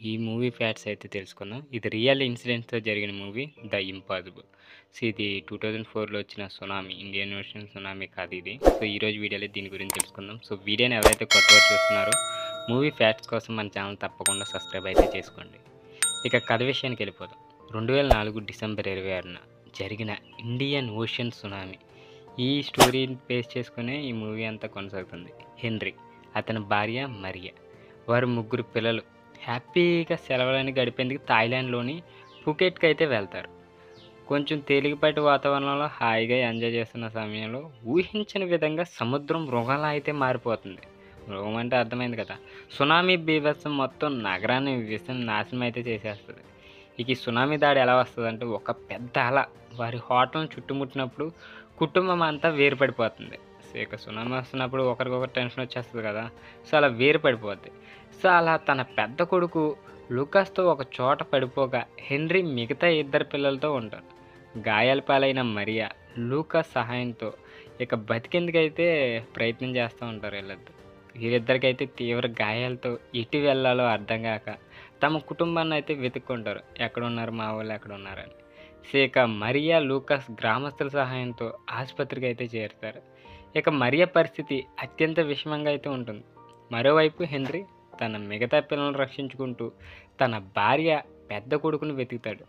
ఈ movie facts అయితే తెలుసుకుందాం. ఇది రియల్ ఇన్సిడెంట్స్‌తో జరిగిన మూవీ 'ద ఇంపాసిబుల్'. సో, ఇది 2004లో వచ్చిన సునామీ, ఇండియన్ ఓషన్ సునామీ కాదు ఇది. సో, ఈరోజు వీడియోలో దీని గురించి తెలుసుకుందాం. సో, వీడియోని ఎవరైతే కొత్తగా చూస్తున్నారో మూవీ ఫ్యాక్ట్స్ కోసం మన ఛానల్ తప్పకుండా సబ్స్క్రైబ్ అయితే చేసుకోండి. ఇక కథ విషయానికి వెళ్ళిపోదాం. 2004 డిసెంబర్ 26న జరిగిన ఇండియన్ ఓషన్ సునామీ. ఈ స్టోరీని బేస్ చేసుకునే ఈ మూవీ అంతా కొనసాగుతుంది. హెన్రీ, అతని భార్య మరియా, వారు ముగ్గురు పిల్లలు హ్యాపీగా సెలవులని గడిపేందుకు థాయిలాండ్లోని ఫుకెట్కి అయితే వెళ్తారు. కొంచెం తేలికపాటి వాతావరణంలో హాయిగా ఎంజాయ్ చేస్తున్న సమయంలో ఊహించని విధంగా సముద్రం మృగంలా అయితే మారిపోతుంది. మృగం అంటే అర్థమైంది కదా. సునామీ బీభత్సం మొత్తం నగరాన్ని నాశనం అయితే చేసేస్తుంది. ఇక ఈ సునామీ దాడి ఎలా వస్తుందంటే, ఒక పెద్ద అల వారి హోటల్ని చుట్టుముట్టినప్పుడు కుటుంబం అంతా వేరుపడిపోతుంది. సో ఇక సునామీ వస్తున్నప్పుడు ఒకరికొకరు టెన్షన్ వచ్చేస్తుంది కదా. సో అలా వేరుపడిపోద్ది. సో అలా తన పెద్ద కొడుకు లూకాస్తో ఒక చోట పడిపోగా హెన్రీ మిగతా ఇద్దరు పిల్లలతో ఉంటారు. గాయాల పాలైన మరియా లూకాస్ సహాయంతో ఇక బతికేందుకైతే ప్రయత్నం చేస్తూ ఉంటారు వీరిద్దరికైతే తీవ్ర గాయాలతో ఎటు వెళ్ళాలో అర్థం కాక తమ కుటుంబాన్ని అయితే వెతుక్కుంటారు. ఎక్కడున్నారు మా వాళ్ళు ఎక్కడున్నారని. సో ఇక మరియా లూకాస్ గ్రామస్తుల సహాయంతో ఆసుపత్రికి అయితే చేరుతారు. ఇక మరియా పరిస్థితి అత్యంత విషమంగా అయితే ఉంటుంది. మరోవైపు హెన్రీ తన మిగతా పిల్లలను రక్షించుకుంటూ తన భార్య పెద్ద కొడుకును వెతుకుతాడు.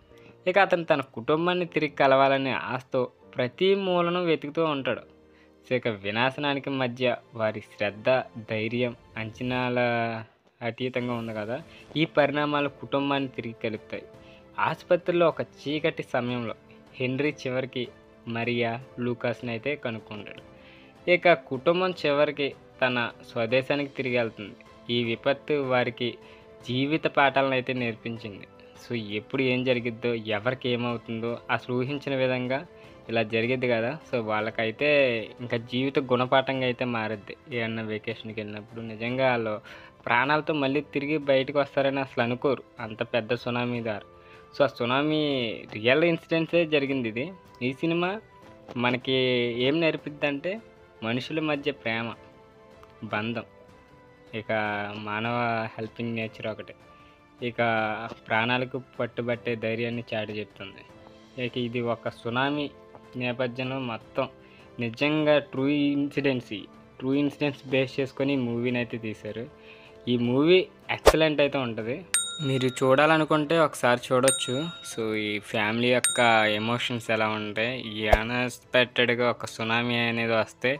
ఇక అతను తన కుటుంబాన్ని తిరిగి కలవాలనే ఆశతో ప్రతి మూలను వెతుకుతూ ఉంటాడు. సో ఇక వినాశనానికి మధ్య వారి శ్రద్ధ, ధైర్యం అంచనాల అతీతంగా ఉంది కదా. ఈ పరిణామాలు కుటుంబాన్ని తిరిగి కలుపుతాయి. ఆసుపత్రిలో ఒక చీకటి సమయంలో హెన్రీ చివరికి మరియా లూకాస్ని అయితే కనుక్కుంటాడు. ఇక కుటుంబం చివరికి తన స్వదేశానికి తిరిగి వెళ్తుంది. ఈ విపత్తు వారికి జీవిత పాఠాలను అయితే నేర్పించింది. సో ఎప్పుడు ఏం జరిగిద్దో, ఎవరికి ఏమవుతుందో అసలు ఊహించిన విధంగా ఇలా జరిగిద్ది కదా. సో వాళ్ళకైతే ఇంకా జీవిత గుణపాఠంగా అయితే మారుద్ది. ఏమన్నా వెకేషన్కి వెళ్ళినప్పుడు నిజంగా వాళ్ళు ప్రాణాలతో మళ్ళీ తిరిగి బయటకు వస్తారని అసలు అనుకోరు, అంత పెద్ద సునామీ దారి. సో ఆ సునామీ రియల్ ఇన్సిడెంట్సే జరిగింది ఇది. ఈ సినిమా మనకి ఏం నేర్పిద్ది అంటే, మనుషుల మధ్య ప్రేమ, బంధం, ఇక మానవ హెల్పింగ్ నేచర్ ఒకటి, ఇక ప్రాణాలకు పట్టుబట్టే ధైర్యాన్ని చాటి చెప్తుంది. ఇక ఇది ఒక సునామీ నేపథ్యంలో మొత్తం నిజంగా ట్రూ ఇన్సిడెంట్స్ బేస్ చేసుకొని ఈ మూవీని అయితే తీశారు. ఈ మూవీ ఎక్సలెంట్ అయితే ఉంటుంది. మీరు చూడాలనుకుంటే ఒకసారి చూడొచ్చు. సో ఈ ఫ్యామిలీ యొక్క ఎమోషన్స్ ఎలా ఉంటాయి, ఈ అన్ఎక్స్పెక్టెడ్గా ఒక సునామీ అనేది వస్తే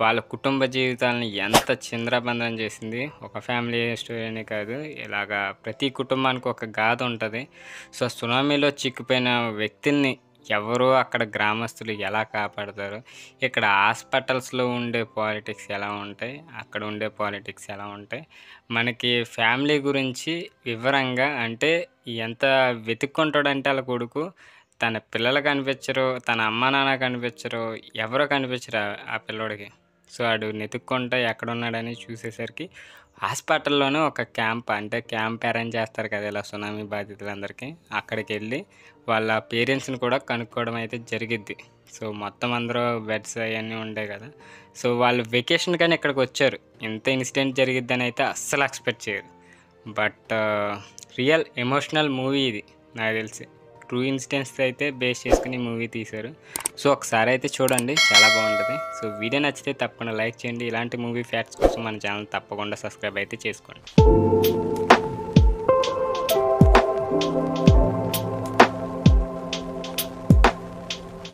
వాళ్ళ కుటుంబ జీవితాలను ఎంత చింద్రబంధనం చేసింది. ఒక ఫ్యామిలీ స్టోరీ అనే కాదు, ఇలాగా ప్రతి కుటుంబానికి ఒక గాథ ఉంటుంది. సో సునామీలో చిక్కిపోయిన వ్యక్తిని ఎవరో అక్కడ గ్రామస్తులు ఎలా కాపాడతారు, ఇక్కడ హాస్పిటల్స్లో ఉండే పాలిటిక్స్ ఎలా ఉంటాయి, అక్కడ ఉండే పాలిటిక్స్ ఎలా ఉంటాయి, మనకి ఫ్యామిలీ గురించి వివరంగా అంటే ఎంత వెతుక్కుంటాడంటే వాళ్ళ కొడుకు తన పిల్లలు కనిపించరు, తన అమ్మ నాన్న కనిపించరు, ఎవరో కనిపించరు ఆ పిల్లోడికి. సో వాడు వెతుక్కుంటా ఎక్కడున్నాడని చూసేసరికి హాస్పిటల్లోనే ఒక క్యాంప్ అరేంజ్ చేస్తారు కదా ఇలా సునామీ బాధితులందరికీ. అక్కడికి వెళ్ళి వాళ్ళ పేరెంట్స్ని కూడా కనుక్కోవడం అయితే జరిగిద్ది. సో మొత్తం అందరూ బెడ్స్ అవన్నీ ఉంటాయి కదా. సో వాళ్ళు వెకేషన్ కానీ ఇక్కడికి వచ్చారు. ఇంత ఇన్సిడెంట్ జరిగిద్దని అయితే అస్సలు ఎక్స్పెక్ట్ చేయరు. బట్ రియల్ ఎమోషనల్ మూవీ ఇది. నాకు తెలిసి ట్రూ ఇన్సిడెంట్స్ అయితే బేస్ చేసుకుని మూవీ తీశారు. సో ఒకసారి అయితే చూడండి, చాలా బాగుంటుంది. సో వీడియో నచ్చితే తప్పకుండా లైక్ చేయండి. ఇలాంటి మూవీ ఫ్యాక్ట్స్ కోసం మన ఛానల్ తప్పకుండా సబ్స్క్రైబ్ అయితే చేసుకోండి.